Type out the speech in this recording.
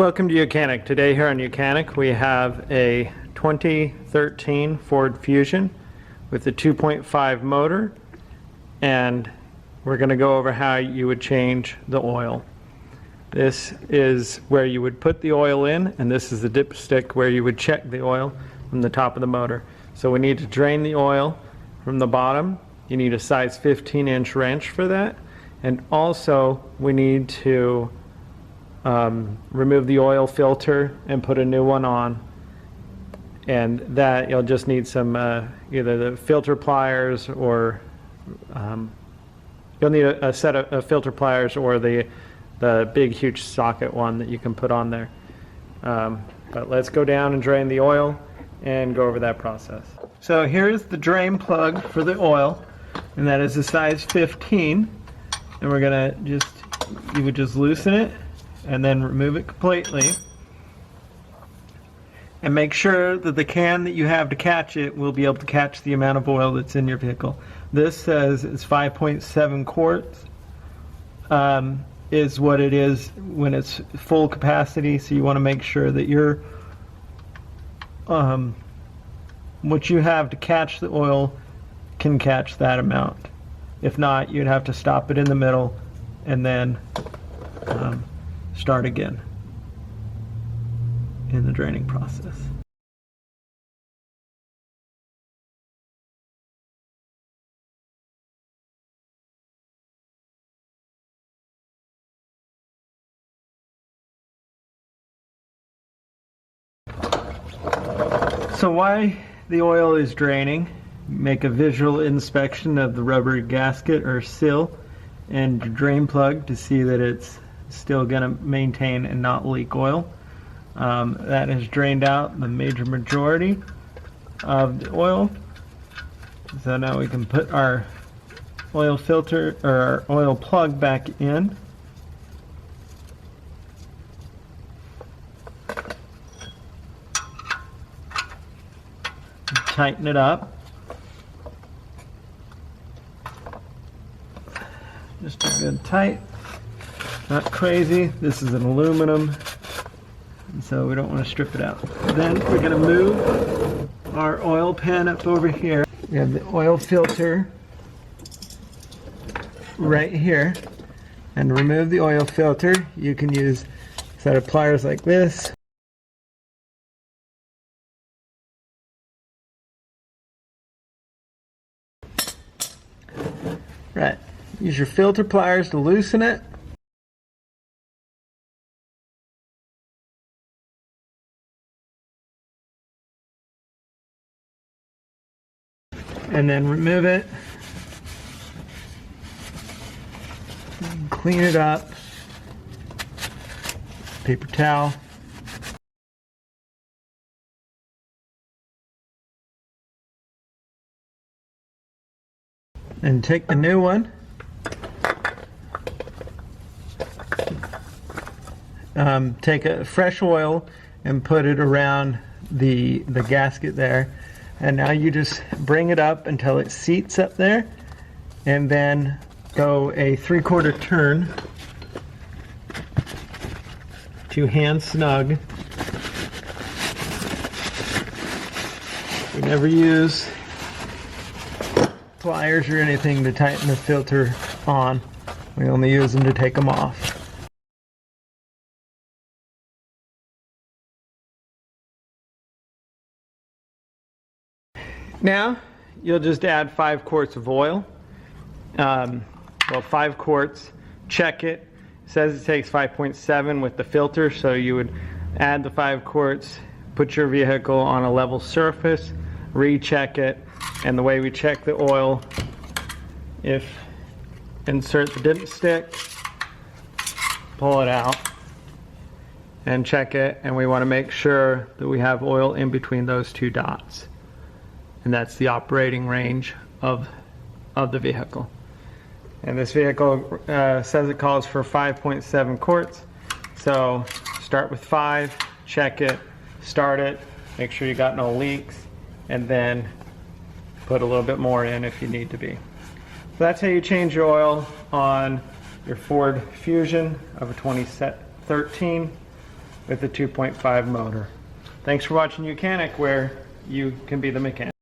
Welcome to YOUCANIC. Today here on YOUCANIC we have a 2013 Ford Fusion with a 2.5 motor, and we're going to go over how you would change the oil. This is where you would put the oil in, and this is the dipstick where you would check the oil from the top of the motor. So we need to drain the oil from the bottom. You need a size 15-inch wrench for that, and also we need to remove the oil filter and put a new one on, and that you'll just need some either the filter pliers or you'll need a set of filter pliers or the big huge socket one that you can put on there. But let's go down and drain the oil and go over that process. So here's the drain plug for the oil, and that is a size 15, and we're gonna you would just loosen it and then remove it completely, and make sure that the can that you have to catch it will be able to catch the amount of oil that's in your vehicle. This says it's 5.7 quarts is what it is when it's full capacity, so you want to make sure that your what you have to catch the oil can catch that amount. If not, you'd have to stop it in the middle and then start again in the draining process. So while the oil is draining, make a visual inspection of the rubber gasket or seal and your drain plug to see that it's still going to maintain and not leak oil. That has drained out the major majority of the oil. So now we can put our oil filter or our oil plug back in. Tighten it up. Just a good tight. Not crazy. This is an aluminum, and so we don't want to strip it out. Then we're going to move our oil pan up over here. We have the oil filter right here, and to remove the oil filter you can use a set of pliers like this. Right. Use your filter pliers to loosen it. And then remove it. Clean it up. Paper towel. And take the new one. Take a fresh oil and put it around the gasket there, and now you just bring it up until it seats up there, and then go a 3/4 turn to hand snug. We never use pliers or anything to tighten the filter on. We only use them to take them off. Now you'll just add 5 quarts of oil. Well, 5 quarts. Check it. It says it takes 5.7 with the filter, so you would add the 5 quarts, put your vehicle on a level surface, recheck it, and the way we check the oil, insert the dipstick, pull it out, and check it, and we want to make sure that we have oil in between those 2 dots. And that's the operating range of the vehicle. And this vehicle says it calls for 5.7 quarts. So start with 5, check it, start it, make sure you got no leaks, and then put a little bit more in if you need to be. So that's how you change your oil on your Ford Fusion of a 2013. with a 2.5 motor. Thanks for watching YOUCANIC, where you can be the mechanic.